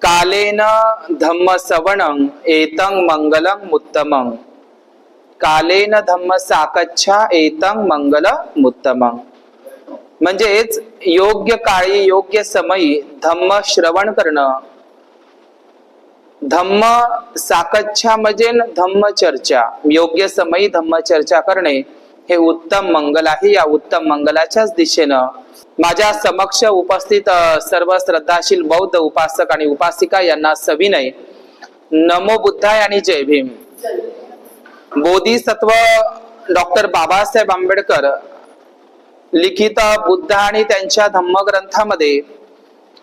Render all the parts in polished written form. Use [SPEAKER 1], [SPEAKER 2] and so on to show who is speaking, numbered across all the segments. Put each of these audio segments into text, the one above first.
[SPEAKER 1] कालेन धम्म सवणं एतं मंगलं उत्तमं। कालेन धम्म साकच्छा एतं मंगलम उत्तमं। म्हणजेच योग्य काळी योग्य समयी धम्म श्रवण करणं, धम्म साकच्छा म्हणजे धम्म चर्चा, योग्य समयी धम्म चर्चा करणे हे उत्तम मंगल आहे। या उत्तम मंगलाच्याच दिशेनं माझ्या समक्ष उपस्थित सर्व श्रद्धाशील बौद्ध उपासक आणि उपासिका यांना सविनय नमो बुद्धाय आणि जय भीम। बोधिसत्व डॉक्टर बाबासाहेब आंबेडकर लिखित बुद्ध आणि त्यांच्या धम्मग्रंथामध्ये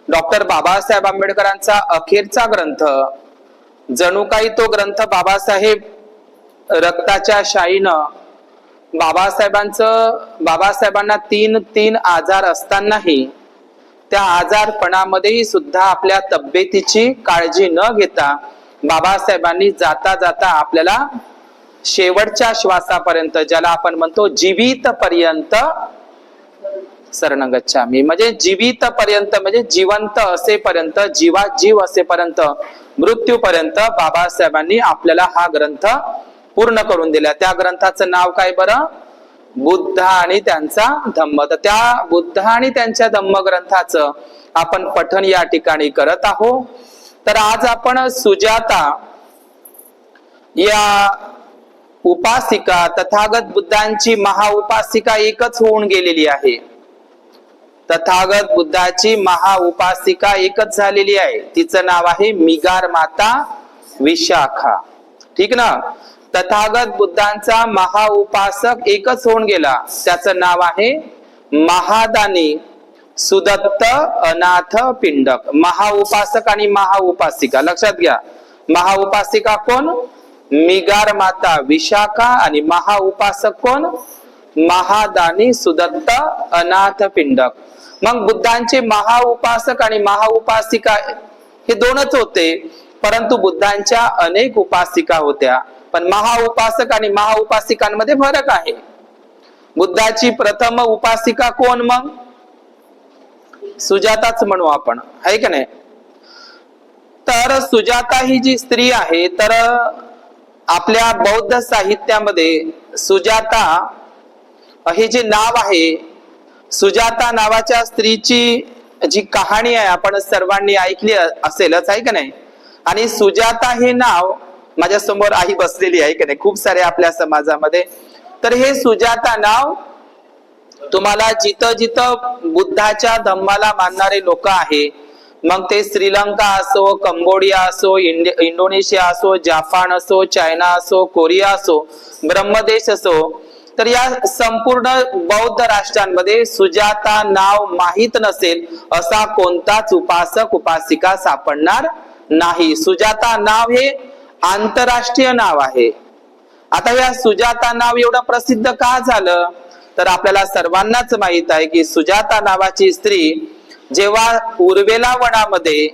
[SPEAKER 1] डॉक्टर बाबासाहेब आंबेडकरांचा अखेरचा ग्रंथ, जणू काही तो ग्रंथ बाबासाहेब रक्ताच्या शाईनं बाबासाहेबांना तीन आजार असतानाही त्या आजारपणामध्येही सुद्धा आपल्या तब्येतीची काळजी न घेता बाबासाहेबांनी जाता जाता आपल्याला शेवटच्या श्वासापर्यंत, ज्याला आपण म्हणतो जीवित पर्यंत शरण गच्छामी, म्हणजे जीवित पर्यंत म्हणजे जिवंत असेपर्यंत, जीव असेपर्यंत, मृत्यूपर्यंत बाबासाहेबांनी आपल्याला हा ग्रंथ पूर्ण करून दिला। त्या ग्रंथाचं नाव काय बरं? बुद्ध आणि त्यांचा धम्म। तर त्या बुद्ध आणि त्यांच्या धम्म ग्रंथाचं आपण पठण या ठिकाणी करत आहोत। तर आज आपण सुजाता या उपासिका, तथागत बुद्धांची महाउपासिका एकच होऊन गेलेली आहे। तथागत बुद्धाची महाउपासिका एकच झालेली आहे, तिचं नाव आहे मिगार माता विशाखा, ठीक ना। तथागत बुद्धांचा महाउपासक एकच होऊन गेला, त्याचं नाव आहे महादानी सुदत्त अनाथ पिंडक। महाउपासक आणि महाउपासिका लक्षात घ्या। महाउपासिका कोण? मिगार माता विशाखा, आणि महाउपासक कोण? महादानी सुदत्त अनाथ पिंडक। मग बुद्धांचे महाउपासक आणि महाउपासिका हे दोनच होते, परंतु बुद्धांच्या अनेक उपासिका होत्या। पण महाउपासक आणि महाउपासिकांमध्ये फरक आहे। बुद्धाची प्रथम उपासिका कोण? मग सुजाताच म्हणू आपण, आहे का नाही? तर सुजाता ही जी स्त्री आहे, तर आपल्या बौद्ध साहित्यामध्ये सुजाता हे जे नाव आहे, सुजाता नावाच्या स्त्रीची जी कहाणी आहे आपण सर्वांनी ऐकली असेलच, आहे का नाही? आणि सुजाता हे नाव, माझ्या समोर आई बसलेली आहे का नाही, खूप सारे आपल्या समाजामध्ये, तर हे सुजाता नाव तुम्हाला जिथं जिथं बुद्धाच्या धम्माला मानणारे लोक आहे, मग ते श्रीलंका असो, कंबोडिया असो, इंडोनेशिया असो, जापान असो, चायना असो, कोरिया असो, ब्रह्मदेश असो, तर या संपूर्ण बौद्ध राष्ट्रांमध्ये सुजाता नाव माहित नसेल असा कोणताच उपासक उपासिका सापडणार नाही। सुजाता नाव हे आंतरराष्ट्रीय नाव आहे। आता या सुजाता नाव एवढं प्रसिद्ध का झालं? तर आपल्याला सर्वांनाच माहित आहे की सुजाता नावाची स्त्री जेव्हा उर्वेला वनामध्ये,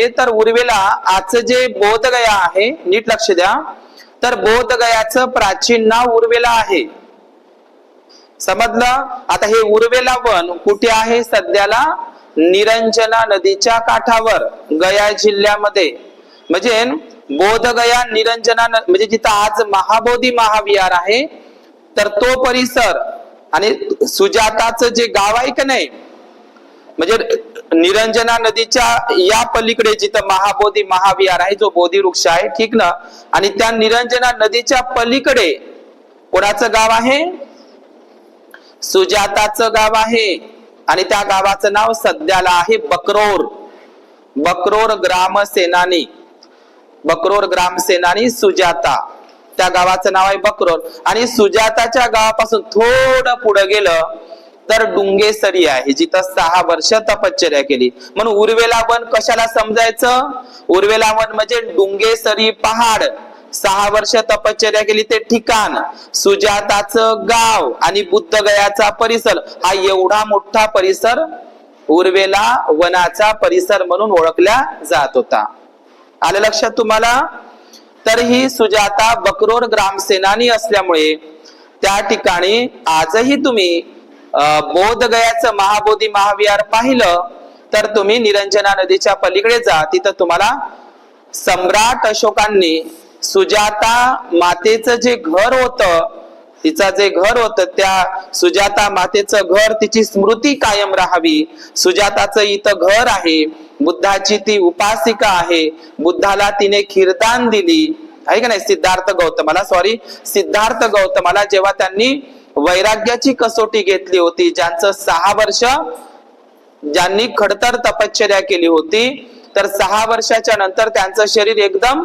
[SPEAKER 1] तर उर्वेला आजचं जे बोधगया आहे, नीट लक्ष द्या, तर बोधगयाचं प्राचीन नाव उर्वेला आहे, समजलं? आता हे उर्वेला वन कुठे आहे? सध्याला निरंजना नदीच्या काठावर, गया जिल्ह्यामध्ये, म्हणजे बोधगया निरंजना म्हणजे जिथं आज महाबोधी महाविहार आहे, तर तो परिसर आणि सुजाताचं जे गाव आहे का नाही, म्हणजे निरंजना नदीच्या या पलीकडे जिथं महाबोधी महाविहार आहे, जो बोधी वृक्ष आहे, ठीक ना, आणि त्या निरंजना नदीच्या पलीकडे कोणाचं गाव आहे? सुजाताचं गाव आहे। आणि त्या गावाचं नाव सध्याला आहे बकरोर ग्रामसेनानी सुजाता, त्या गावाचं नाव आहे बकरोर। आणि सुजाताच्या गावापासून थोडं पुढे गेलं तर डुंगेसरी आहे, जिथं 6 वर्ष तपश्चर्या केली। म्हणून उर्वेला वन कशाला समजायचं? उर्वेला वन म्हणजे डुंगेसरी पहाड, 6 वर्ष तपश्चर्या केली ते ठिकाण, सुजाताचं गाव आणि बुद्धगयाचा परिसर, हा एवढा मोठा परिसर उर्वेला वनाचा परिसर म्हणून ओळखला जात होता। आलं लक्षात तुम्हाला? तर ही सुजाता बकरोर ग्रामसेनानी असल्यामुळे त्या ठिकाणी आजही तुम्ही बोधगयाचं महाबोधी महाविहार पाहिलं तर तुम्ही निरंजना नदीच्या पलीकडे जा, तिथं तुम्हाला सम्राट अशोकांनी सुजाता मातेचं जे घर होतं, तिचं जे घर होतं, त्या सुजाता मातेचं घर, तिची स्मृती कायम राहावी, सुजाताचं इथं घर आहे, बुद्धाची ती उपासिका आहे, बुद्धाला तिने खीरदान दिली आहे का नाही, सिद्धार्थ गौतमाला जेव्हा त्यांनी वैराग्याची कसोटी घेतली होती, ज्यांचं 6 वर्ष ज्यांनी खडतर तपश्चर्या केली होती, तर 6 वर्षाच्या नंतर त्यांचं शरीर एकदम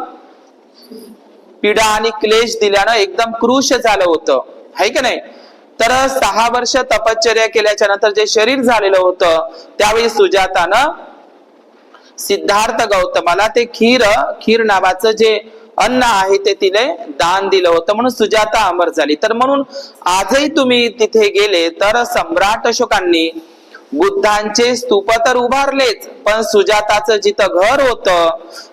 [SPEAKER 1] पीडा आणि क्लेश दिल्यानं एकदम क्रुश झालं होतं, है की नाही. तर 6 वर्ष तपश्चर्या केल्याच्या नंतर जे शरीर झालेलं होतं, त्यावेळी सुजातानं सिद्धार्थ गौतमाला ते खीर नावाचं जे अन्न आहे ते तिने दान दिलं होतं, म्हणून सुजाता अमर झाली. तर म्हणून आजही तुम्ही तिथे गेले तर सम्राट अशोकांनी बुद्धांचे स्तूप तर उभारलेच, पण सुजाताचं जिथं घर होतं,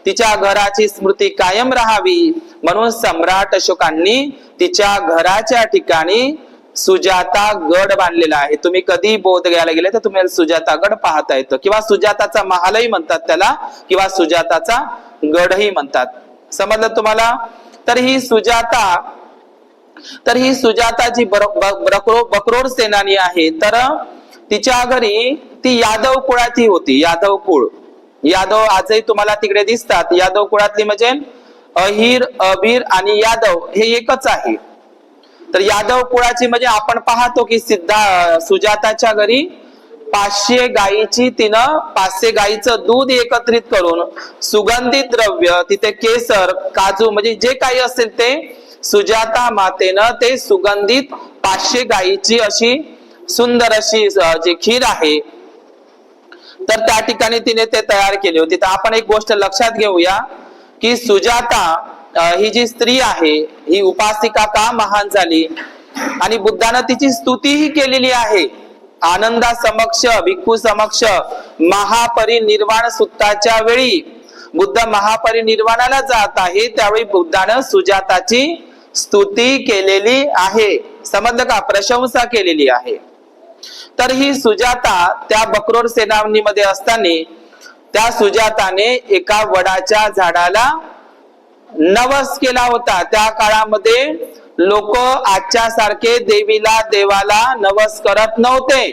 [SPEAKER 1] तिच्या घराची स्मृती कायम राहावी म्हणून सम्राट अशोकांनी तिच्या घराच्या ठिकाणी सुजाता गड बांधलेला आहे. तुम्ही कधी बोधगयाला गेले तर तुम्हाला सुजाता गड पाहता येतं, किंवा सुजाताचा महालही म्हणतात त्याला, किंवा सुजाताचा गडही म्हणतात. समजलं तुम्हाला. तर ही सुजाता जी बकरोड सेनानी आहे, तर तिच्या घरी ती यादव कुळाची होती. यादव कुळ, यादव आजही तुम्हाला तिकडे दिसतात. यादव कुळातली म्हणजे अहिर, अबीर आणि यादव हे एकच आहे. तर यादव कुळाची म्हणजे आपण पाहतो की सुजाताच्या घरी 500 गायीची, तिनं 500 गायीचं दूध एकत्रित करून सुगंधित द्रव्य, तिथे केसर, काजू म्हणजे जे काही असेल ते सुजाता मातेनं ते सुगंधित 500 गायीची अशी सुंदर अशी जी खीर आहे, तर त्या ठिकाणी तिने ते तयार केली होती. तर आपण एक गोष्ट लक्षात घेऊया की सुजाता ही जी स्त्री आहे, ही उपासिका का महान झाली, आणि बुद्धानं तिची स्तुतीही केलेली आहे. आनंदा समक्ष, भिक्खू समक्ष महापरिनिर्वाण सुत्ताच्या वेळी बुद्ध महापरिनिर्वाणाला जात आहे, त्यावेळी बुद्धानं सुजाताची स्तुती केलेली आहे. समजलं का, प्रशंसा केलेली आहे. तर ही सुजाता त्या बकरोड सेनानीमध्ये असताना त्या सुजाताने एका वडाच्या झाडाला नवस केला होता. त्या काळामध्ये लोक आजच्या सारखे देवाला नवस करत नव्हते.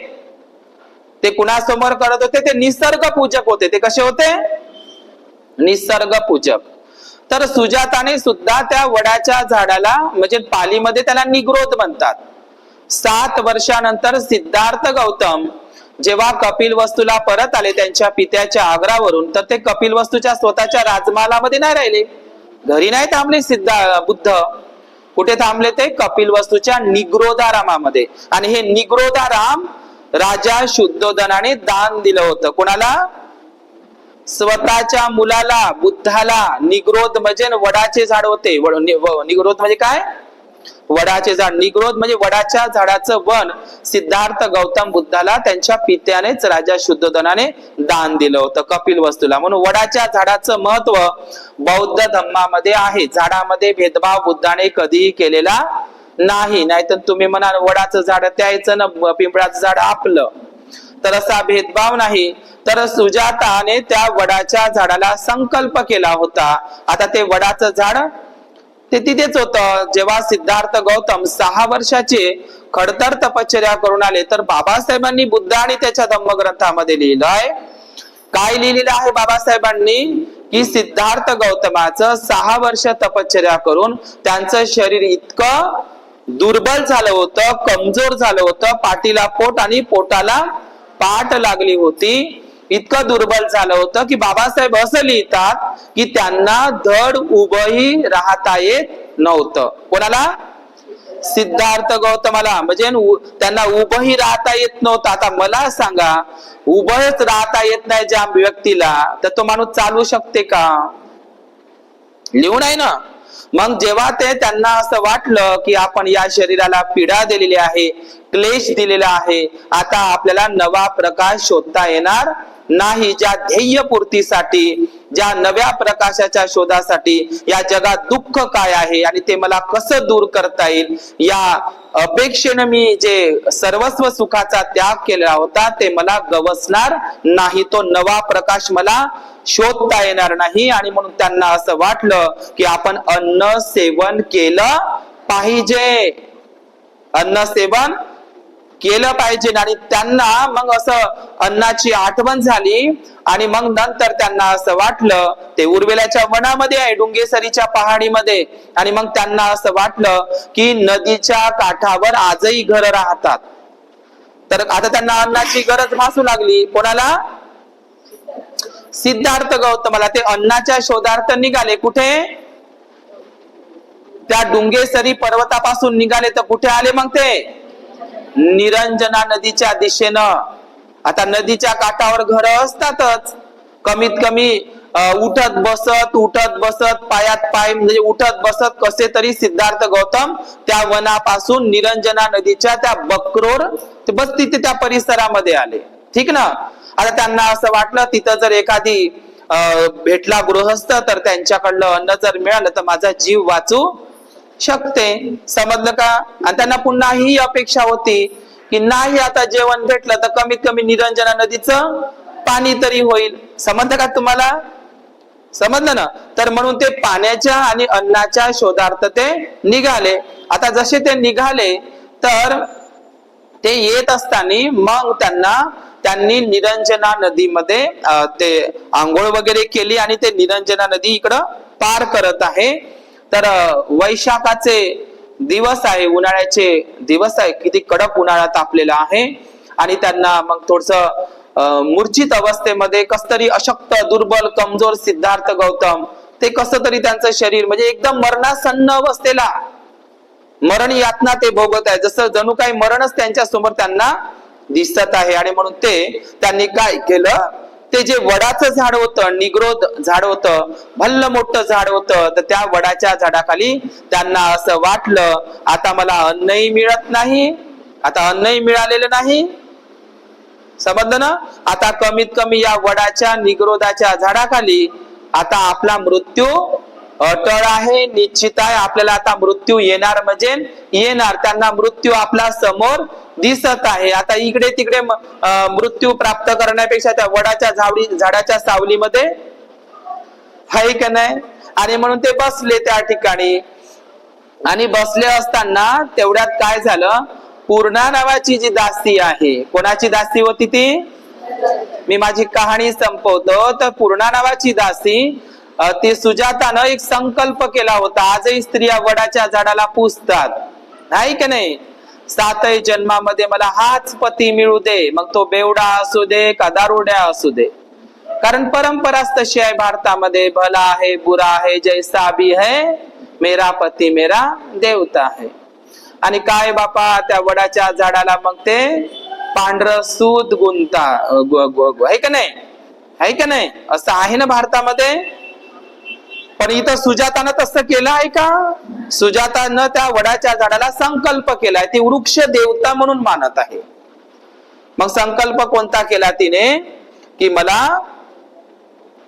[SPEAKER 1] ते कुणासमोर करत होते, ते निसर्ग पूजक होते. ते कसे होते? निसर्ग पूजक. तर सुजाताने सुद्धा त्या वडाच्या झाडाला, म्हणजे पालीमध्ये त्याला निग्रोध म्हणतात, 7 वर्षानंतर सिद्धार्थ गौतम जेव्हा कपिलवस्तूला परत आले त्यांच्या पित्याच्या आग्रावरून, तर ते कपिलवस्तूच्या स्वतःच्या राजमहालामध्ये नाही राहिले, घरी नाही थांबले. बुद्ध कुठे थांबले? ते कपिलवस्तूच्या निग्रोधारामामध्ये. आणि हे निग्रोधाराम राजा शुद्धोधनाने दान दिलं होतं. कोणाला? स्वतःच्या मुलाला, बुद्धाला. निग्रोध म्हणजे वडाचे झाड होते. निग्रोध म्हणजे काय? वडाचे झाड. निग्रोध म्हणजे वडाच्या झाडाचं वन. सिद्धार्थ गौतम बुद्धाला त्यांच्या पित्यानेच राजा शुद्धोधनाने दान दिलं होतं कपिलवस्तूला. म्हणून वडाच्या झाडाचं महत्व बौद्ध धम्मामध्ये आहे. झाडामध्ये भेदभाव बुद्धाने कधीही केलेला नाही. नाहीतर तुम्ही म्हणाल वडाचं झाड त्याचं ना, पिंपळाचं झाड आपलं, तर असा भेदभाव नाही. तर सुजाताने त्या वडाच्या झाडाला संकल्प केला होता. आता ते वडाचं झाड ते तिथेच होतं. जेव्हा सिद्धार्थ गौतम 6 वर्षाचे खडतर तपश्चर्या करून आले, तर बाबासाहेबांनी बुद्ध आणि त्याच्या धम्मग्रंथामध्ये लिहिलंय, काय लिहिलेलं आहे बाबासाहेबांनी, की सिद्धार्थ गौतमाचं 6 वर्ष तपश्चर्या करून त्यांचं शरीर इतकं दुर्बल झालं होतं, कमजोर झालं होतं, पाठीला पोट आणि पोटाला पाठ लागली होती, इतकं दुर्बल झालं होतं की बाबासाहेब असं लिहितात की त्यांना धड उभंही राहता येत नव्हतं. कोणाला? सिद्धार्थ गौतमाला. म्हणजे त्यांना उभंही राहता येत नव्हतं. आता मला सांगा, उभंच राहता येत नाही ज्या व्यक्तीला, तर तो माणूस चालू शकते का? लिहून आहे ना. मग जेव्हा त्यांना असं वाटलं की आपण या शरीराला पीडा दिलेली आहे, क्लेश दिलेला आहे, आता आपल्याला नवा प्रकाश शोधता येणार नाही, ज्या ध्येय पूर्तीसाठी ज्या नव्या प्रकाशाच्या शोधासाठी या जगात दुःख काय आहे आणि ते मला कसं दूर करता येईल, या अपेक्षेने मी जे सर्वस्व सुखाचा त्याग केला होता ते मला गवसणार नाही, तो नवा प्रकाश मला शोधता येणार नाही. आणि म्हणून त्यांना असं वाटलं की आपण अन्न सेवन केलं पाहिजे, अन्न सेवन केलं पाहिजे. आणि त्यांना मग असं अन्नाची आठवण झाली आणि मग नंतर त्यांना असं वाटलं, ते उर्वेल्याच्या वनामध्ये आहे, डुंगेसरीच्या पहाडीमध्ये, आणि मग त्यांना असं वाटलं की नदीच्या काठावर आजही घर राहतात. तर आता त्यांना अन्नाची गरज भासू लागली. कोणाला? सिद्धार्थ गौतमाला. ते अन्नाच्या शोधार्थ निघाले. कुठे? त्या डुंगेसरी पर्वतापासून निघाले. तर कुठे आले मग ते? निरंजना नदीच्या दिशेनं. आता नदीच्या काठावर घर असतातच, कमीत कमी उठत बसत पायात पाय म्हणजे उठत बसत कसे तरी सिद्धार्थ गौतम त्या वनापासून निरंजना नदीच्या त्या बकरोर बस तिथे त्या परिसरामध्ये आले. ठीक ना? आता त्यांना असं वाटलं तिथं जर एखादी भेटला गृहस्थ तर त्यांच्याकडलं अन्न जर मिळालं तर माझा जीव वाचू शकते. समजलं का? आणि त्यांना पुन्हा ही अपेक्षा होती की नाही आता जेवण भेटलं तर कमीत कमी निरंजना नदीचं पाणी तरी होईल. समजलं का तुम्हाला? समजलं ना? तर म्हणून ते पाण्याच्या आणि अन्नाच्या शोधार्थ ते निघाले. आता जसे ते निघाले तर ते येत असताना मग त्यांनी निरंजना नदीमध्ये ते आंघोळ वगैरे केली आणि ते निरंजना नदी इकडं पार करत आहे. तर वैशाखाचे दिवस आहे, उन्हाळ्याचे दिवस आहे, किती कडक उन्हाळा तापलेला आहे. आणि त्यांना मग थोडस मूर्छित अवस्थेमध्ये कसतरी अशक्त दुर्बल कमजोर सिद्धार्थ गौतम ते कसं तरी त्यांचं शरीर म्हणजे एकदम मरणासन्न अवस्थेला मरण यातना ते भोगत आहे, जसं जणू काही मरणच त्यांच्या समोर त्यांना दिसत आहे. आणि म्हणून त्यांनी काय केलं, ते जे वडाचं झाड होतं, निग्रोध झाड होतं, भल्ल मोठं झाड होतं, तर त्या वडाच्या झाडाखाली त्यांना असं वाटलं आता मला अन्नही मिळत नाही, आता अन्नही मिळालेलं नाही. समजलं ना? आता कमीत कमी या वडाच्या निग्रोधाच्या झाडाखाली आता आपला मृत्यू अटळ आहे, निश्चित आहे. आपल्याला आता मृत्यू येणार म्हणजे येणार. त्यांना मृत्यू आपला समोर दिसत आहे. आता इकडे तिकडे मृत्यू प्राप्त करण्यापेक्षा त्या वडाच्या झाडाच्या सावलीमध्ये आहे का नाही. आणि म्हणून ते बसले त्या ठिकाणी. आणि बसले असताना तेवढ्यात काय झालं, पूर्णा नावाची जी दासी आहे, कोणाची दासी होती ती? मी माझी कहाणी संपवतो. तर पूर्णा नावाची दासी ती सुजातानं एक संकल्प केला होता. आजही स्त्रिया वडाच्या झाडाला पुजतात, नाही का नाही? 7 जन्मामध्ये मला हाच पती मिळू दे, मग तो बेवडा असू दे का दारुड्या असू दे. कारण परंपराच तशी आहे भारतामध्ये, भला आहे बुरा आहे जैसा भी है, मेरा पती मेरा देवता है. आणि काय बापा, त्या वडाच्या झाडाला मग ते पांढर सूत गुंता आहे का नाही, आहे का नाही? असं आहे ना भारतामध्ये. पण इथं सुजातानं तसं केलं आहे का? सुजातानं त्या वडाच्या झाडाला संकल्प केलाय, ती वृक्ष देवता म्हणून मानत आहे. मग संकल्प कोणता केला तिने, की मला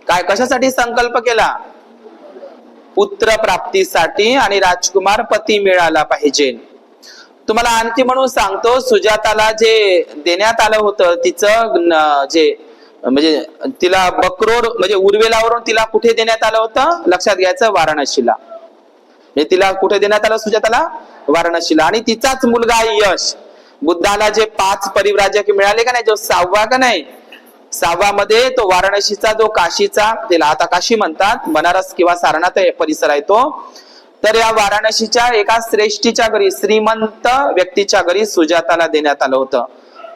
[SPEAKER 1] काय कशासाठी संकल्प केला? पुत्र प्राप्तीसाठी आणि राजकुमार पती मिळाला पाहिजे. तुम्हाला आणखी म्हणून सांगतो, सुजाताला जे देण्यात आलं होतं तिचं जे म्हणजे तिला बकरोर म्हणजे उर्वेलावरून तिला कुठे देण्यात आलं होतं लक्षात घ्यायचं, वाराणसीला. तिला कुठे देण्यात आलं सुजाताला? वाराणसीला. आणि तिचाच मुलगा यश. बुद्धाला जे 5 परिव्राजक मिळाले का नाही, जो 6वा का नाही, 6वा मध्ये तो वाराणसीचा जो काशीचा, तिला आता काशी म्हणतात, बनारस किंवा सारनाथ परिसर आहे तो. तर या वाराणसीच्या एका श्रेष्ठीच्या घरी, श्रीमंत व्यक्तीच्या घरी सुजाताला देण्यात आलं होतं.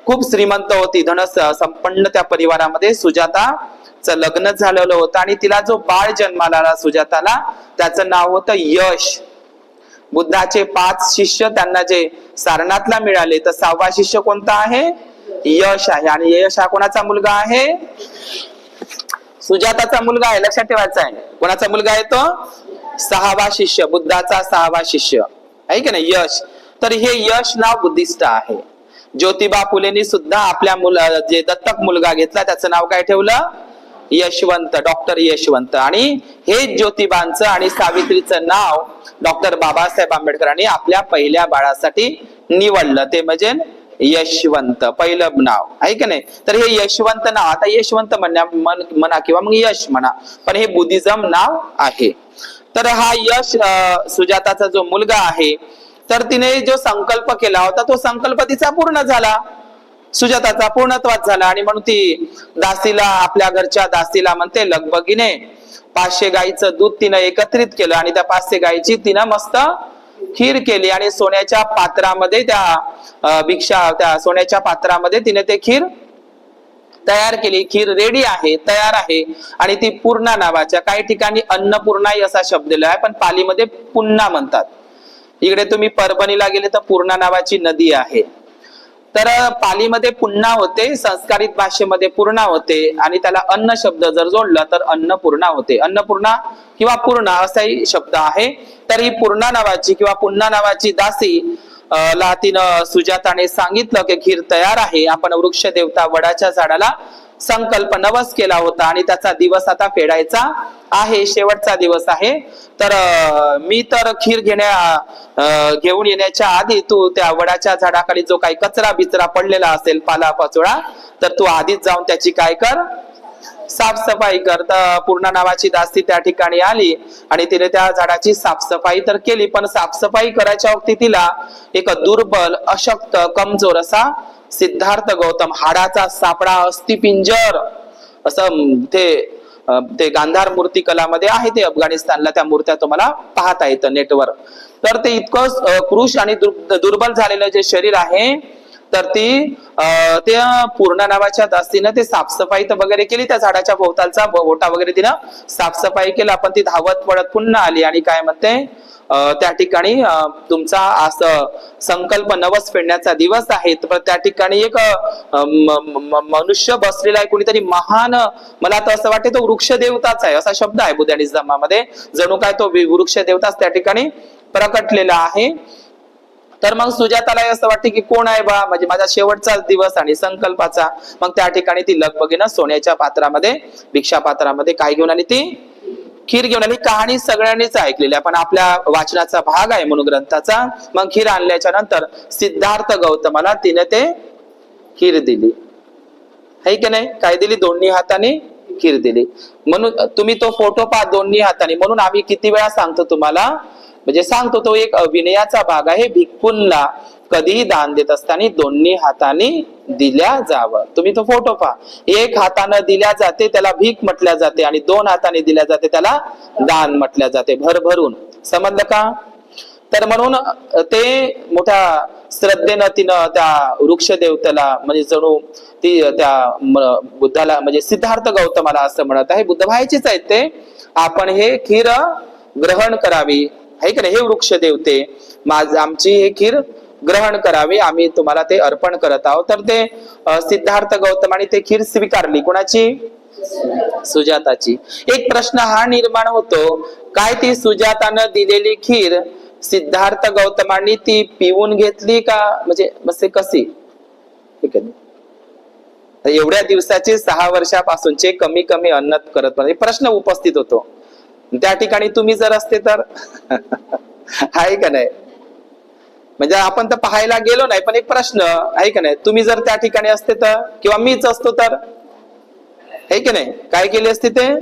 [SPEAKER 1] खूप श्रीमंत होती, धन संपन्न त्या परिवारामध्ये सुजाताचं लग्न झालेलं होतं. आणि तिला जो बाळ जन्माला आला सुजाताला, त्याचं नाव होतं यश. बुद्धाचे 5 शिष्य त्यांना जे सारनाथला मिळाले, तर 6वा शिष्य कोणता आहे? यश आहे. आणि यश हा कोणाचा मुलगा आहे? सुजाताचा मुलगा आहे, लक्षात ठेवायचा आहे. कोणाचा मुलगा आहे तो? 6वा शिष्य, बुद्धाचा 6वा शिष्य आहे की नाही, यश. तर हे यश नाव बुद्धिस्ट आहे. ज्योतिबा फुलेंनी सुद्धा आपल्या जे दत्तक मुलगा घेतला त्याचं नाव काय ठेवलं? यशवंत, डॉक्टर यशवंत. आणि हे ज्योतिबांचं आणि सावित्रीचं नाव डॉक्टर बाबासाहेब आंबेडकरांनी आपल्या पहिल्या बाळासाठी निवडलं, ते म्हणजे यशवंत, पहिलं नाव आहे की नाही. तर हे यशवंत नाव, आता यशवंत म्हणा किंवा मग यश म्हणा, पण हे बुद्धिझम नाव आहे. तर हा यश सुजाताचा जो मुलगा आहे, तर तिने जो संकल्प केला होता तो संकल्प तिचा पूर्ण झाला, सुजाताचा पूर्णत्वाच झाला. आणि म्हणून ती दासीला, आपल्या घरच्या दासीला म्हणते, लगबगीने 500 गाईचं दूध तिनं एकत्रित केलं आणि त्या 500 गाईची तिनं मस्त खीर केली आणि सोन्याच्या पात्रामध्ये त्या सोन्याच्या पात्रामध्ये तिने ते खीर तयार केली. खीर रेडी आहे, तयार आहे. आणि ती पूर्णा नावाच्या, काही ठिकाणी अन्नपूर्णाई असा शब्द दिला आहे, पण पालीमध्ये पुन्हा म्हणतात. इकडे तुम्ही परभणीला गेले तर पूर्णा नावाची नदी आहे. तर पालीमध्ये पुन्हा होते, संस्कारित भाषेमध्ये पूर्णा होते, आणि त्याला अन्न शब्द जर जोडला तर अन्नपूर्णा होते. अन्नपूर्णा किंवा पूर्णा असाही शब्द आहे. तर ही पूर्णा नावाची किंवा पुन्हा नावाची दासी ला तिनं सुजाताने सांगितलं की खीर तयार आहे, आपण वृक्ष देवता वडाच्या झाडाला संकल्प नवस केला होता आणि त्याचा दिवस आता फेडायचा आहे, शेवटचा दिवस आहे. तर मी तर खीर घेऊन येण्याच्या आधी तू त्या वडाच्या झाडाखाली जो काही कचरा बिचरा पडलेला असेल, पाला पाचोळा, तर तू आधीच जाऊन त्याची काय कर, साफसफाई कर. तर पूर्णा नावाची दासी त्या ठिकाणी आली आणि तिने त्या झाडाची साफसफाई तर केली, पण साफसफाई करायच्या वक्ती तिला एक दुर्बल, अशक्त, कमजोर असा सिद्धार्थ गौतम, हाडाचा सापडा, अस्थिपिंजर असं ते गांधार मूर्ती कलामध्ये आहे, ते अफगाणिस्तानला त्या मूर्त्या तुम्हाला पाहता येतं नेटवर. तर ते इतकं कृश आणि दुर्बल झालेलं जे शरीर आहे, तर त्या पूर्णा नावाच्या दासीनं ते साफसफाई तर वगैरे केली, त्या झाडाच्या भोवतालचा ओटा वगैरे तिनं साफसफाई केला, पण ती धावत पडत पुन्हा आली आणि काय म्हणते, त्या ठिकाणी तुमचा असं संकल्प नवस फेडण्याचा दिवस आहे. तर त्या ठिकाणी एक मनुष्य बसलेला आहे, कोणीतरी महान, मला तर असं वाटतं तो वृक्ष देवताच आहे, असा शब्द आहे बुद्धानिझमामध्ये, जणू काय तो वृक्ष देवताच त्या ठिकाणी प्रकटलेला आहे. तर मग सुजाताला असं वाटते की कोण आहे बा, म्हणजे माझा शेवटचा दिवस आणि संकल्पाचा. मग त्या ठिकाणी ती लगबगीनं सोन्याच्या पात्रामध्ये, भिक्षा पात्रामध्ये काय घेऊन आली, ती खीर घेऊन आली. कहाणी सगळ्यांनीच ऐकलेली आहे, पण आपल्या वाचनाचा भाग आहे म्हणून ग्रंथाचा. मग खीर आणल्याच्या नंतर सिद्धार्थ गौतमाला तिने ते खीर दिली, है की नाही, काय दिली, दोन्ही हाताने खीर दिली. म्हणून तुम्ही तो फोटो पहा, दोन्ही हाताने. म्हणून आम्ही किती वेळा सांगतो तुम्हाला, म्हणजे सांगतो, तो एक विनयाचा भाग आहे. भिक्खूंना कधीही दान देत असताना दोन्ही हाताने दिल्या जावं. तुम्ही तो फोटो पहा, एक हाताने दिल्या जाते त्याला भीक म्हटल्या जाते, आणि 2 हाताने दिल्या जाते त्याला दान म्हटल्या जाते, भरभरून. समजलं का? तर म्हणून ते मोठ्या श्रद्धेनं तिनं त्या वृक्ष देवतेला, म्हणजे जणू ती त्या बुद्धाला, म्हणजे सिद्धार्थ गौतमाला असं म्हणत आहे, बुद्ध भाईचीच आहेत ते, आपण हे खीर ग्रहण करावी, है की नाही, हे वृक्ष देवते आमची हे खीर ग्रहण करावी, आम्ही तुम्हाला ते अर्पण करत आहोत. तर ते सिद्धार्थ गौतमाने ते खीर स्वीकारली. कोणाची? सुजाताची. एक प्रश्न हा निर्माण होतो, काय ती सुजातानं दिलेली खीर सिद्धार्थ गौतमांनी ती पिऊन घेतली का, म्हणजे मस्त कशी, ठीक आहे, एवढ्या दिवसाचे 6 वर्षापासूनचे कमी कमी अन्न करत, प्रश्न उपस्थित होतो. त्या ठिकाणी तुम्ही जर असते तर आहे का नाही, म्हणजे आपण तर पाहायला गेलो नाही, पण एक प्रश्न आहे का नाही, तुम्ही जर त्या ठिकाणी असते तर, किंवा मीच असतो तर, आहे की नाही, काय केली असती, ते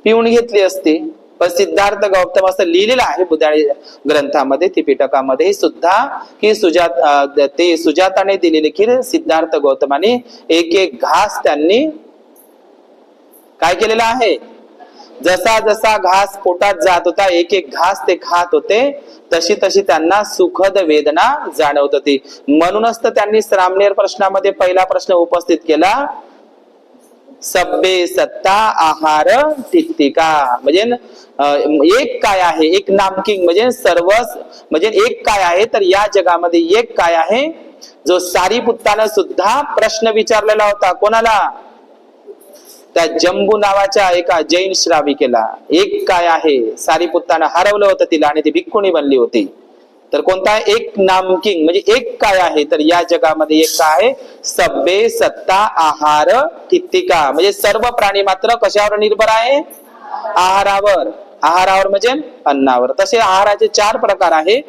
[SPEAKER 1] पिऊन घेतली असती. पण सिद्धार्थ गौतम असं लिहिलेलं आहे बुद्धाणी ग्रंथामध्ये, त्रिपिटकामध्ये सुद्धा, की सुजाताने दिलेली खीर सिद्धार्थ गौतमाने एक एक घास त्यांनी काय केलेला आहे, जसा जसा घास पोटात जात होता, एक एक घास ते खात होते, तशी तशी त्यांना सुखद वेदना जाणवत होती. म्हणूनच तर त्यांनी श्रामणेर प्रश्नामध्ये पहिला प्रश्न उपस्थित केला, सब्बे सत्ता आहार ठिकठिका, म्हणजे एक काय आहे, एक नामकिंग, म्हणजे सर्वच, म्हणजे एक काय आहे, तर या जगामध्ये एक काय आहे, जो सारीपुत्तानं सुद्धा प्रश्न विचारलेला होता. कोणाला? त्या जंबू नावाच्या एका जैन श्राविकेला. एक काय आहे, सारीपुत्तानं हरवलं होतं तिला आणि ती भिक्खुणी बनली होती. तर कोणता आहे? एक नामकिंग म्हणजे एक काय आहे? तर या जगामध्ये एक काय आहे? सब्बे सत्ता आहार ठित्तिका, म्हणजे सर्व प्राणी मात्र कशावर निर्भर आहे? आहारावर. आहारावर म्हणजे अन्नावर. तसे आहाराचे 4 प्रकार आहे.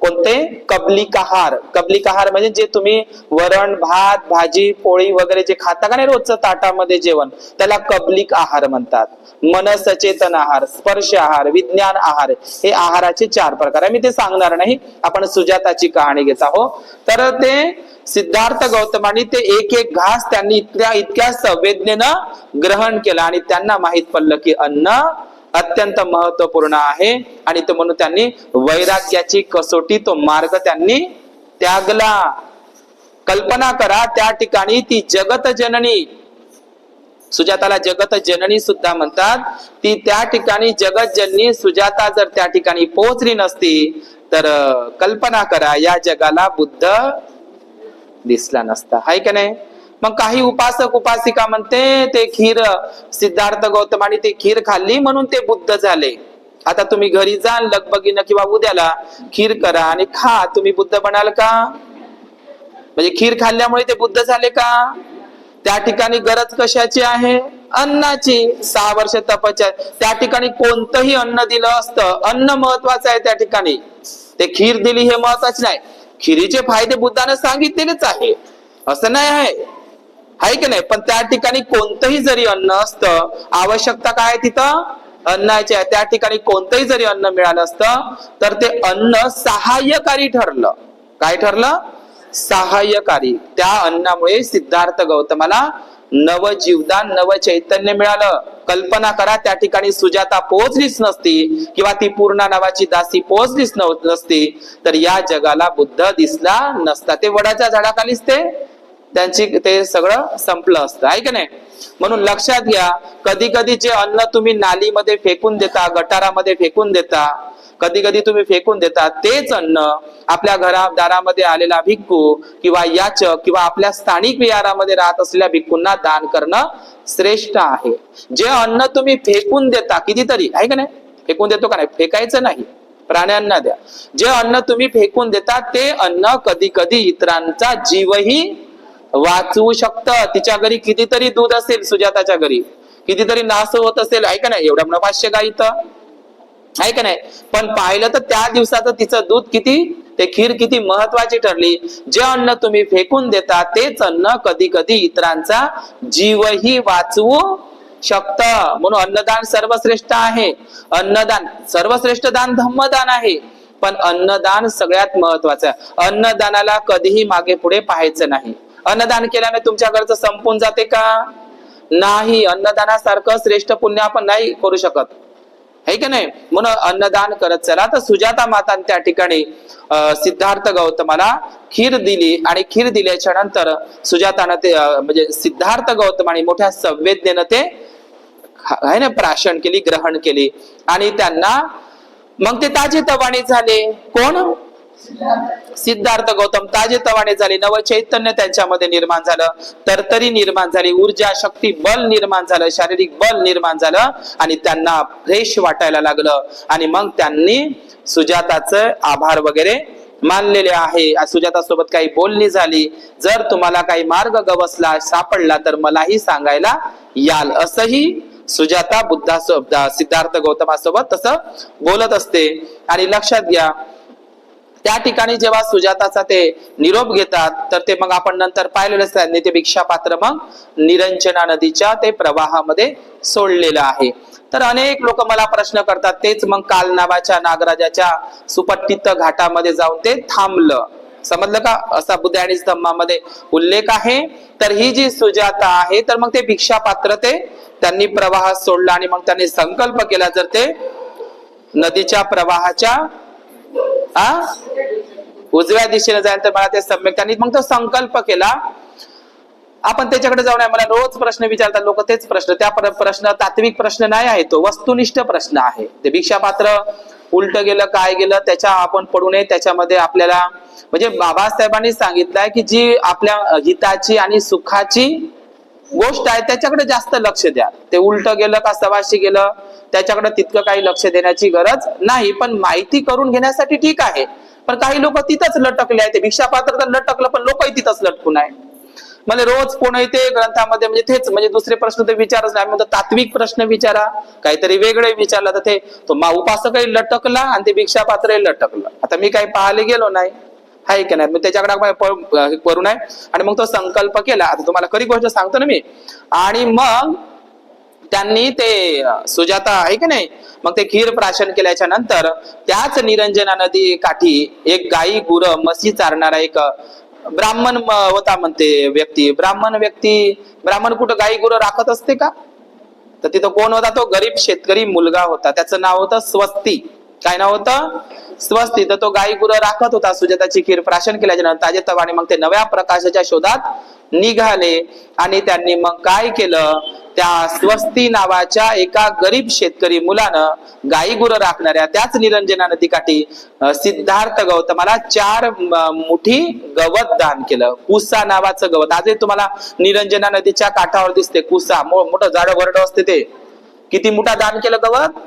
[SPEAKER 1] कोणते? कबलिक आहार. कबलिक आहार म्हणजे जे तुम्ही वरण भात भाजी पोळी वगैरे जे खाता का नाही रोजचं ताटामध्ये जेवण, त्याला कबलिक आहार म्हणतात. मनसचेतन आहार, स्पर्श आहार, विज्ञान आहार, हे आहाराचे 4 प्रकार आहे. मी ते सांगणार नाही, आपण सुजाताची कहाणी घेत आहोत. तर ते सिद्धार्थ गौतमानी ते एक एक घास त्यांनी इतक्या संवेदनेनं ग्रहण केला आणि त्यांना माहित पडलं की अन्न अत्यंत महत्वपूर्ण आहे आणि तो म्हणून त्यांनी वैराग्याची कसोटी, तो मार्ग त्यांनी त्यागला. कल्पना करा, त्या ठिकाणी ती जगत जननी, सुजाताला जगत जननी सुद्धा म्हणतात, ती त्या ठिकाणी जगत जननी सुजाता जर त्या ठिकाणी पोहोचली नसती तर कल्पना करा या जगाला बुद्ध दिसला नसता, हाय का नाही? मग काही उपासक उपासिका म्हणते ते खीर, सिद्धार्थ गौतमाने ते खीर खाल्ली म्हणून ते बुद्ध झाले. आता तुम्ही घरी जा लगबगीनं किंवा उद्याला खीर करा आणि खा, तुम्ही बुद्ध बनाल का? म्हणजे खीर खाल्ल्यामुळे ते बुद्ध झाले का? त्या ठिकाणी गरज कशाची आहे? अन्नाची. 6 वर्ष तपस्या, त्या ठिकाणी कोणतंही अन्न दिलं असतं, अन्न महत्वाचं आहे त्या ठिकाणी. ते खीर दिली हे महत्वाचे नाही. खिरीचे फायदे बुद्धाने सांगितलेलेच आहे, असं नाही आहे की नाही? पण त्या ठिकाणी कोणतंही जरी अन्न असतं, आवश्यकता काय तिथं? अन्नाची आहे. त्या ठिकाणी कोणतंही जरी अन्न मिळालं असतं तर ते अन्न सहाय्यकारी ठरलं. काय ठरलं? सहाय्यकारी. त्या अन्नामुळे सिद्धार्थ गौतमाला नवजीवदान, नव चैतन्य मिळालं. कल्पना करा, त्या ठिकाणी सुजाता पोहोचलीच नसती किंवा ती पूर्णा नावाची दासी पोहोचलीच नसती तर या जगाला बुद्ध दिसला नसता. ते वडाच्या झाडाखालीच त्यांची ते सगळं संपलं असतं, आहे की नाही? म्हणून लक्षात घ्या, कधी कधी जे अन्न तुम्ही नालीमध्ये फेकून देता, गटारामध्ये फेकून देता, कधी कधी तुम्ही फेकून देता, तेच अन्न आपल्या दारामध्ये आलेला भिक्खू किंवा याचक किंवा आपल्या स्थानिक विहारामध्ये राहत असलेल्या भिक्खूंना दान करणं श्रेष्ठ आहे. जे अन्न तुम्ही फेकून देता कितीतरी, आहे का नाही? फेकून देतो का नाही? फेकायचं नाही, प्राण्यांना द्या. जे अन्न तुम्ही फेकून देता ते अन्न कधी कधी इतरांचा जीवही वाचवू शकतं. तिच्या घरी कितीतरी दूध असेल, सुजाताच्या घरी कितीतरी नास होत असेल, आहे का नाही? एवढ्या 500 गाई तर, आहे का नाही? पण पाहिलं तर त्या दिवसाचं तिचं दूध किती, ते खीर किती महत्वाची ठरली. जे अन्न तुम्ही फेकून देता तेच अन्न कधी कधी इतरांचा जीवही वाचवू शकतं. म्हणून अन्नदान सर्वश्रेष्ठ आहे. अन्नदान सर्वश्रेष्ठ दान धम्मदान आहे, पण अन्नदान सगळ्यात महत्वाचं आहे. अन्नदानाला कधीही मागे पुढे पाहायचं नाही. अन्नदान केल्याने तुमच्या घरचं संपून जाते का? नाही. अन्नदानासारखं श्रेष्ठ पुण्य आपण नाही करू शकत, है की नाही? म्हणून अन्नदान करत चला. तर सुजाता माता त्या ठिकाणी सिद्धार्थ गौतमाला खीर दिली आणि खीर दिल्याच्या नंतर सुजातानं ते म्हणजे सिद्धार्थ गौतमाने मोठ्या संवेदनेनं ते आहे ना प्राशन केली, ग्रहण केली आणि त्यांना मग ते ताजे तवाने झाले. कोण? सिद्धार्थ गौतम ताजे तवाने झाले. नव चैतन्य त्यांच्यामध्ये निर्माण झालं, तरतरी निर्माण झाली, ऊर्जा शक्ती बल निर्माण झालं, शारीरिक बल निर्माण झालं आणि त्यांना फ्रेश वाटायला लागलं. आणि मग त्यांनी सुजाताचं आभार वगैरे मानलेले आहे. सुजाता सोबत काही बोलणी झाली, जर तुम्हाला काही मार्ग गवसला सापडला तर मलाही सांगायला याल, असंही सुजाता सिद्धार्थ गौतमासोबत तसं बोलत असते. आणि लक्षात घ्या, त्या ठिकाणी जेव्हा सुजाताचा ते निरोप घेतात तर ते मग आपण नंतर पाहिलेलंच त्यांनी ते भिक्षा पात्र मग निरंजना नदीच्या ते प्रवाहामध्ये सोडलेलं आहे. तर अनेक लोक मला प्रश्न करतात, तेच मग काल नावाच्या नागराजाच्या सुपट्टित घाटामध्ये जाऊन ते थांबलं, समजलं का? असा बुद्धायनी स्तंभामध्ये उल्लेख आहे. तर ही जी सुजाता आहे तर मग ते भिक्षा पात्र ते त्यांनी प्रवाह सोडला आणि मग त्यांनी संकल्प केला, जर ते नदीच्या प्रवाहाच्या उजव्या दिशेने जाईल तर मला ते सम्यक, त्यांनी मग तो संकल्प केला. आपण त्याच्याकडे जाऊन मला रोज प्रश्न विचारतात लोक, तेच प्रश्न, त्या प्रश्न तात्विक प्रश्न नाही आहे, तो वस्तुनिष्ठ प्रश्न आहे. ते भिक्षा पात्र उलट गेलं काय गेलं त्याच्या आपण पडू नये. त्याच्यामध्ये आपल्याला म्हणजे बाबासाहेबांनी सांगितलंय की जी आपल्या हिताची आणि सुखाची गोष्ट आहे त्याच्याकडे जास्त लक्ष द्या. ते उलट गेलं का सवाशी गेलं त्याच्याकडे तितकं काही लक्ष देण्याची गरज नाही. पण माहिती करून घेण्यासाठी ठीक आहे, पण काही लोक तिथंच लटकले आहे. ते भिक्षापात्र तर लटकलं पण लोकही तिथंच लटकून आहे. मला रोज कोण येते ग्रंथामध्ये म्हणजे तेच म्हणजे दुसरे प्रश्न तर विचारच नाही. म्हणतो तात्विक प्रश्न विचारा, काहीतरी वेगळे विचारलं तर ते तो उपासकही लटकला आणि ते भिक्षापात्रही लटकलं. आता मी काही पाहायला गेलो नाही, हाय की नाही, त्याच्याकडे करू नये. आणि मग तो संकल्प केला. आता तुम्हाला खरी गोष्ट सांगतो ना मी. आणि मग त्यांनी ते सुजाता आहे की नाही, मग ते खीर प्राशन केल्याच्या नंतर त्याच निरंजना नदी काठी एक गाई गुर म्हशी चारणारा एक ब्राह्मण होता म्हणते व्यक्ती. ब्राह्मण कुठं गाई गुरं राखत असते का? तर तिथं कोण होता? तो गरीब शेतकरी मुलगा होता. त्याचं नाव होतं स्वस्ती. काय नाव होतं? स्वस्ती. तर तो गाई गुरं राखत होता. सुजाताची खीर प्राशन केल्याच्या नंतर ताजेतवाने मग ते नव्या प्रकाशाच्या शोधात निघाले. आणि त्यांनी मग काय केलं, त्या स्वस्ती नावाच्या एका गरीब शेतकरी मुलानं गाई गुरं राखणाऱ्या त्याच निरंजना नदीकाठी सिद्धार्थ गौतमाला 4 मुठी गवत दान केलं. कुसा नावाचं गवत आजही तुम्हाला निरंजना नदीच्या काठावर दिसते. कुसा मोठं झाड भरड असते ते. किती मोठा दान केलं गवत?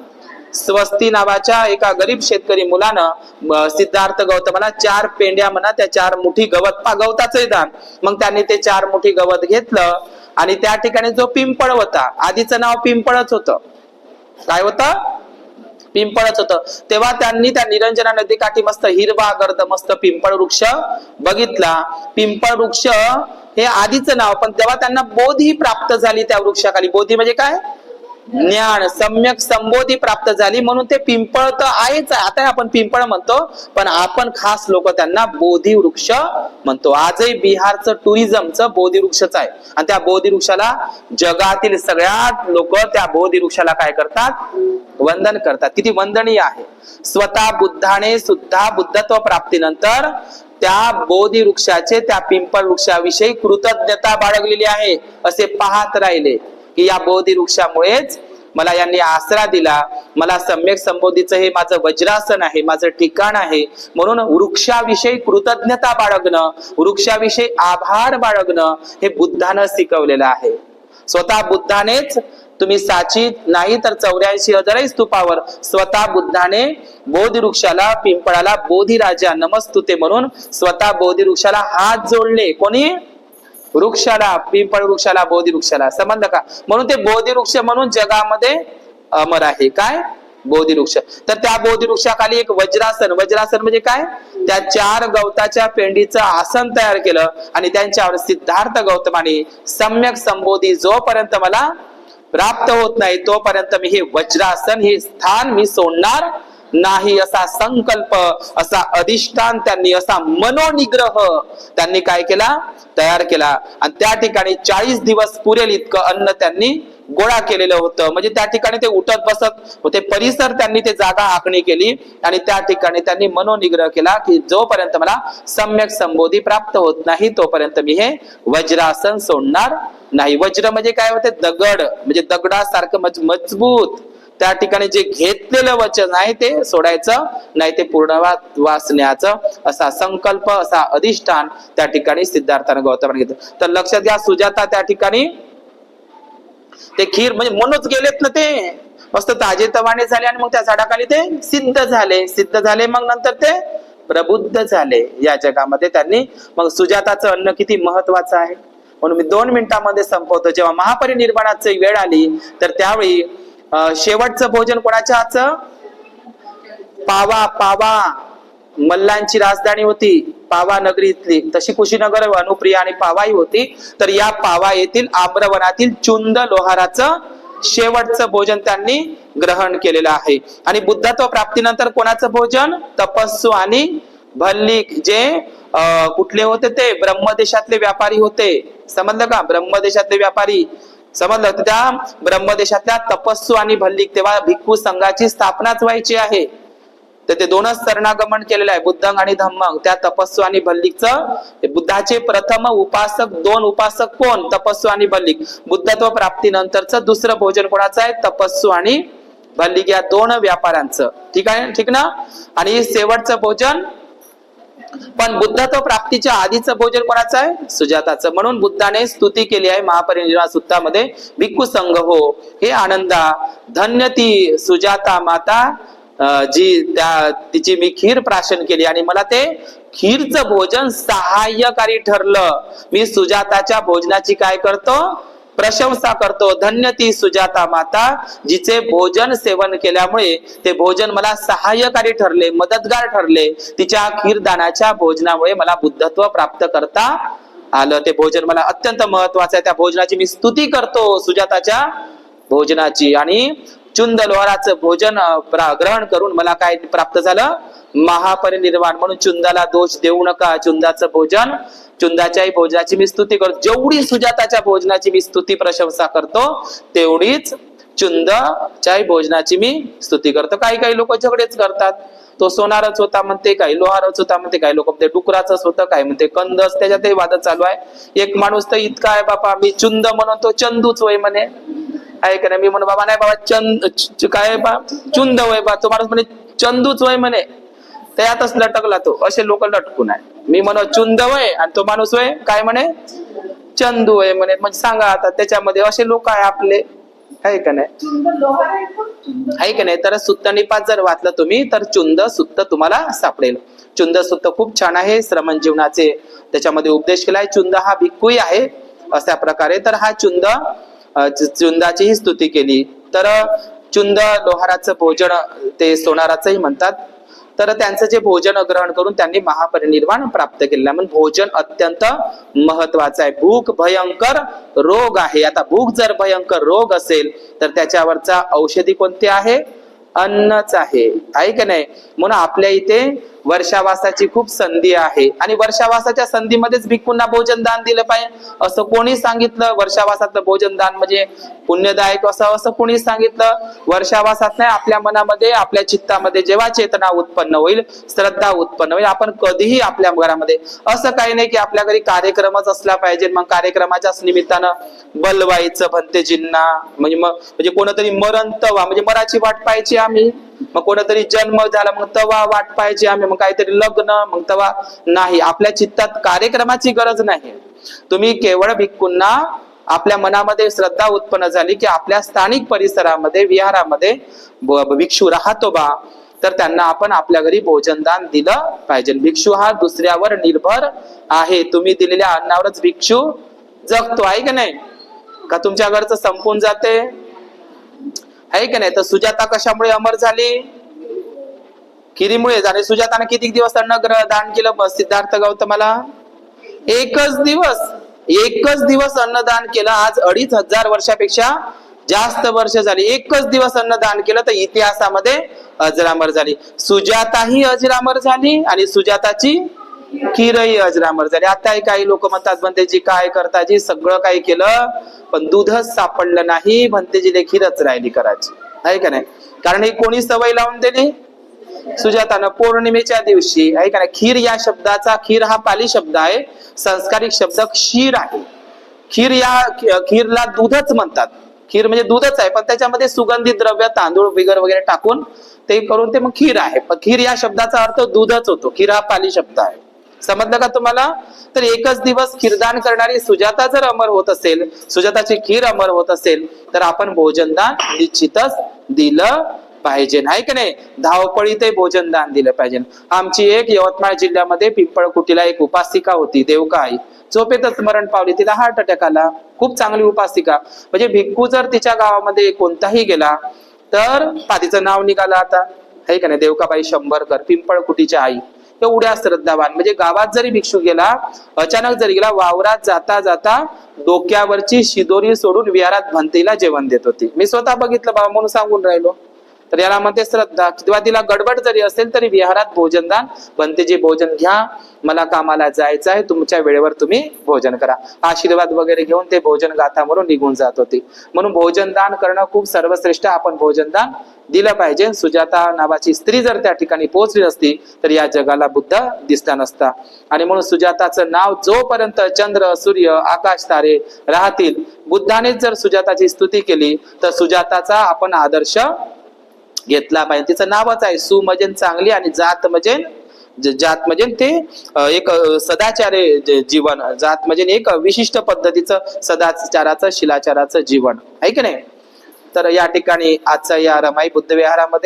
[SPEAKER 1] स्वस्ती नावाच्या एका गरीब शेतकरी मुलानं सिद्धार्थ गौतमाला 4 पेंड्या म्हणा त्या 4 मुठी गवत, गवताचंही दान. मग त्यांनी ते 4 मुठी गवत घेतलं आणि त्या ठिकाणी जो पिंपळ होता, आधीचं नाव पिंपळच होतं. काय होतं? पिंपळच होतं. तेव्हा त्यांनी त्या निरंजना नदीकाठी मस्त हिरवा गर्द मस्त पिंपळ वृक्ष बघितला. पिंपळ वृक्ष हे आधीचं नाव, पण तेव्हा त्यांना बोधी प्राप्त झाली त्या वृक्षाखाली. बोधी म्हणजे काय? ज्ञान, सम्यक संबोधी प्राप्त झाली. म्हणून ते पिंपळ तर आहेच. आता आपण पिंपळ म्हणतो, पण आपण खास लोक त्यांना बोधी वृक्ष म्हणतो. आजही बिहारचं टुरिझमचं बोधी वृक्षच आहे. आणि त्या बोधी वृक्षाला जगातील सगळ्यात लोक त्या बोधी वृक्षाला काय करतात? वंदन करतात. किती वंदनीय आहे. स्वतः बुद्धाने सुद्धा बुद्धत्व प्राप्तीनंतर त्या बोधी वृक्षाचे, त्या पिंपळ वृक्षाविषयी कृतज्ञता बाळगलेली आहे. असे पाहत राहिले की या बोधी वृक्षामुळेच मला यांनी आसरा दिला. मला सम्यक संबोधीचं हे माझं वज्रासन आहे, माझं ठिकाण आहे. म्हणून वृक्षाविषयी कृतज्ञता बाळगणं, वृक्षाविषयी आभार बाळगणं हे बुद्धानं शिकवलेलं आहे. स्वतः बुद्धानेच, तुम्ही साचीत नाही तर 84,000 स्तूपावर स्वतः बुद्धाने बोधी वृक्षाला, पिंपळाला बोधी राजा नमस्तुते म्हणून स्वतः बोधी वृक्षाला हात जोडले. कोणी? वृक्षाला, पिंपळ वृक्षाला, बोधी वृक्षाला. समजलं का? म्हणून ते बोधी वृक्ष म्हणून जगामध्ये अमर आहे. काय? बोधी वृक्ष. तर त्या बोधी वृक्षाखाली एक वज्रासन, वज्रासन म्हणजे काय? त्या 4 गवताच्या पेंडीचं आसन तयार केलं आणि त्यांच्यावर सिद्धार्थ गौतमाने सम्यक संबोधी जोपर्यंत मला प्राप्त होत नाही तोपर्यंत मी हे वज्रासन, हे स्थान मी सोडणार नाही असा संकल्प, असा अधिष्ठान त्यांनी, असा मनोनिग्रह त्यांनी काय केला? तयार केला. आणि त्या ठिकाणी 40 दिवस पुरेल इतकं अन्न त्यांनी गोळा केलेलं होतं. म्हणजे त्या ठिकाणी ते उठत बसत होते. परिसर त्यांनी ते जागा आखणी केली आणि त्या ठिकाणी त्यांनी मनोनिग्रह केला की जोपर्यंत मला सम्यक संबोधी प्राप्त होत नाही तोपर्यंत मी हे वज्रासन सोडणार नाही. वज्र म्हणजे काय होते? दगड, म्हणजे दगडासारखं मजबूत. त्या ठिकाणी जे घेतलेलं वचन आहे ते सोडायचं नाही, ते पूर्णत्वास न्यायचं असा संकल्प, असा अधिष्ठान त्या ठिकाणी सिद्धार्थाने गौतमाने घेतलं. तर लक्षात घ्या, सुजाता त्या ठिकाणी ते खीर म्हणजे म्हणूनच गेलेत ना, ते मस्त ताजेतवाने झाले आणि मग त्या झाडाखाली ते सिद्ध झाले. मग नंतर ते प्रबुद्ध झाले या जगामध्ये. त्यांनी मग सुजाताचं अन्न किती महत्वाचं आहे म्हणून मी 2 मिनिटांमध्ये संपवतो. जेव्हा महापरिनिर्वाणाची वेळ आली तर त्यावेळी शेवटचं भोजन कोणाच्या हातचं? पावा मल्लांची राजधानी होती पावा नगरीतली. तशी कुशीनगर, अनुप्रिया आणि पावाही होती. तर या पावा येथील आम्रवनातील चुंद लोहाराचं शेवटचं भोजन त्यांनी ग्रहण केलेलं आहे. आणि बुद्धत्व प्राप्तीनंतर कोणाचं भोजन? तपस्सू आणि भल्लिक, जे कुठले होते? ते ब्रह्मदेशातले व्यापारी होते. समजलं का? ब्रह्मदेशातले व्यापारी. समजलं? त्या ब्रह्मदेशातल्या तपस्सू आणि भल्लिक, तेव्हा भिक्खू संघाची स्थापनाच व्हायची आहे. तर ते 2च शरणागमन केलेलं आहे, बुद्धंग आणि धम्मंग. त्या तपस्सू आणि भल्लिकचं, बुद्धाचे प्रथम उपासक 2 उपासक कोण? तपस्सू आणि भल्लिक. बुद्धत्व प्राप्तीनंतरचं दुसरं भोजन कोणाचं आहे? तपस्सू आणि भल्लिक या 2 व्यापाऱ्यांचं. ठीक आहे, ठीक ना? आणि शेवटचं भोजन, पण बुद्धत्व प्राप्तीच्या आधीचं भोजन कोणाचं आहे? सुजाताचं. म्हणून बुद्धाने स्तुती केली आहे महापरिनिर्वाण सूत्रामध्ये, भिक्खू संघ हो हे आनंदा, धन्य ती सुजाता माता तिची मी खीर प्राशन केली आणि मला ते खीरचं भोजन सहाय्यकारी ठरलं. मी सुजाताच्या भोजनाची काय करतो? प्रशंसा करतो. धन्य ती सुजाता माता, जिचे भोजन सेवन केल्यामुळे ते भोजन मला सहाय्यकारी ठरले, मदतगार ठरले. तिच्या खीरदानाच्या भोजनामुळे मला बुद्धत्व प्राप्त करता आलं. ते भोजन मला अत्यंत महत्वाचं आहे. त्या भोजनाची मी स्तुती करतो, सुजाताच्या भोजनाची. आणि चुंद लोहाराचं भोजन ग्रहण करून मला काय प्राप्त झालं? महापरिनिर्वाण. म्हणून चुंदाला दोष देऊ नका. चुंदाचं भोजन, चुंदाच्याही भोजनाची मी स्तुती करतो. जेवढी सुजाताच्या भोजनाची मी स्तुती प्रशंसा करतो, तेवढीच चुंदाच्याही भोजनाची मी स्तुती करतो. काही लोक झगडेच करतात. तो सोनारच होता म्हणते, काही लोहारच होता म्हणते, काही लोक म्हणते डुकराच होतं, काय म्हणते कंदच. त्याच्यातही वाद चालू आहे. एक माणूस तर इतका आहे बाबा, मी चुंद म्हणून तो चंदूच वय म्हणे. ऐक ना, मी म्हणून बाबा नाही बाबा काय बा चुंद वय बा, तो माणूस म्हणे चंदूच वय म्हणे. त्यातच लटकला तो. असे लोक लटकून आहे. मी म्हणू चुंद वय आणि तो माणूस वय काय म्हणे? चंदू वय म्हणे. म्हणजे सांगा आता, त्याच्यामध्ये असे लोक आहे आपले, आहे का नाही? आहे का नाही? तर सुत्त निपात जर वाचलं तुम्ही तर चुंद सुत्त तुम्हाला सापडेल. चुंद सुत्त खूप छान आहे. श्रमण जीवनाचे त्याच्यामध्ये उपदेश केलाय. चुंद हा भिक्खूही आहे अशा प्रकारे. तर हा चुंदाचीही स्तुती केली. तर चुंद लोहाराचं भोजन ते सोनाराचंही म्हणतात. तर त्यांचं जे भोजन ग्रहण करून त्यांनी महापरिनिर्वाण प्राप्त केलेलं. म्हणून भोजन अत्यंत महत्वाचं आहे. भूक भयंकर रोग आहे. आता भूक जर भयंकर रोग असेल तर त्याच्यावरचा औषधी कोणती आहे? अन्नच आहे. आहे का नाही? म्हणून आपल्या इथे वर्षावासाची खूप संधी आहे आणि वर्षावासाच्या संधीमध्येच भिक्खूंना भोजन दान दिलं पाहिजे असं कोणी सांगितलं? वर्षावासातलं भोजन दान म्हणजे पुण्यदायक असं कोणी सांगितलं? वर्षावासात नाही, आपल्या मनामध्ये, आपल्या चित्तामध्ये जेव्हा चेतना उत्पन्न होईल, श्रद्धा उत्पन्न होईल, आपण कधीही आपल्या घरामध्ये असं काही नाही की आपल्या घरी कार्यक्रमच असला पाहिजे, मग कार्यक्रमाच्याच निमित्तानं बलवायचं भंतेजींना. म्हणजे कोणतरी मरण तवा म्हणजे मराची वाट पाहायची आम्ही, मग कोणतरी जन्म झाला मग तवा वाट पाहिजे आम्ही, मग काहीतरी लग्न मग तवा नाही. आपल्या चित्तात कार्यक्रमाची गरज नाही. तुम्ही केवळ भिक्खूंना आपल्या मनामध्ये श्रद्धा उत्पन्न झाली की आपल्या स्थानिक परिसरामध्ये, विहारामध्ये भिक्षू राहतो बा, तर त्यांना आपण आपल्या घरी भोजनदान दिलं पाहिजे. भिक्षू हा दुसऱ्यावर निर्भर आहे. तुम्ही दिलेल्या अन्नावरच भिक्षू जगतो. आहे का नाही? का तुमच्या घरचं संपून जाते? आहे का नाही? तर सुजाता कशामुळे अमर झाली? खिरीमुळे झाले. सुजाताने किती दिवस अन्न दान केलं सिद्धार्थ गौतमाला? एकच दिवस अन्नदान केलं. आज 2500 वर्षापेक्षा जास्त वर्ष झाली. एकच दिवस अन्नदान केलं तर इतिहासामध्ये अजरामर झाली. सुजाता ही अजरामर झाली आणि सुजाताची खीरही अजरामर झाली. आता काही लोक म्हणतात भंतेजी काय करता जी, सगळं काही केलं पण दूधच सापडलं नाही, भंतेजीने खीरच राहिली करायची. आहे का नाही? कारण ही कोणी सवय लावून दिली? सुजातानं पौर्णिमेच्या दिवशी. आहे का नाही? खीर या शब्दाचा, खीर हा पाली शब्द आहे, संस्कारिक शब्द क्षीर आहे. खीरला दूधच म्हणतात. खीर म्हणजे दूधच आहे पण त्याच्यामध्ये सुगंधित द्रव्य, तांदूळ वगैरे टाकून ते करून ते मग खीर आहे. पण खीर या शब्दाचा अर्थ दूधच होतो. खीर हा पाली शब्द आहे. समजलं का तुम्हाला? तर एकच दिवस खीरदान करणारी सुजाता जर अमर होत असेल, सुजाताची खीर अमर होत असेल, तर आपण भोजनदान निश्चितच दिलं पाहिजे. नाही का नाही? धावपळीत भोजनदान दिलं पाहिजे. आमची एक यवतमाळ जिल्ह्यामध्ये पिंपळकुटीला एक उपासिका होती, देवकाई. झोपेतच मरण पावली. तिला हार्ट अटॅक आला. खूप चांगली उपासिका. म्हणजे भिक्खू जर तिच्या गावामध्ये कोणताही गेला तर तिचं नाव निघालं आता. आहे का नाही? देवकाबाई शंभरकर, पिंपळकुटीच्या आई. एवढ्या श्रद्धावान. म्हणजे गावात जरी भिक्षू गेला, अचानक जरी गेला, वावरात जाता जाता डोक्यावरची शिदोरी सोडून विहारात भंतेला जेवण देत होती. मी स्वतः बघितलं बाबा म्हणून सांगून राहिलो. तर याला म्हणते श्रद्धा. किंवा तिला गडबड जरी असेल तरी विहारात भोजनदान, भंतेजी भोजन घ्या, मला कामाला जायचं आहे, तुमच्या वेळेवर तुम्ही भोजन करा, आशीर्वाद वगैरे घेऊन ते भोजन गाथा म्हणून निघून जात होती. म्हणून भोजनदान करणं खूप सर्वश्रेष्ठ. आपण भोजनदान दिलं पाहिजे. सुजाता नावाची स्त्री जर त्या ठिकाणी पोहोचली नसती तर या जगाला बुद्ध दिसला नसता. आणि म्हणून सुजाताचं नाव जोपर्यंत चंद्र, सूर्य, आकाश, तारे राहतील, बुद्धाने जर सुजाताची स्तुती केली तर सुजाताचा आपण आदर्श घेतला पाहिजे. तिचं नावच आहे सु म्हणजे चांगली आणि जात म्हणजे ते एक सदाचारी जीवन. जात म्हणजे एक विशिष्ट पद्धतीचं सदाचाराचं, शिलाचाराचं जीवन. आहे की नाही? तर या ठिकाणी आजच्या या रमाई बुद्ध विहारामध्ये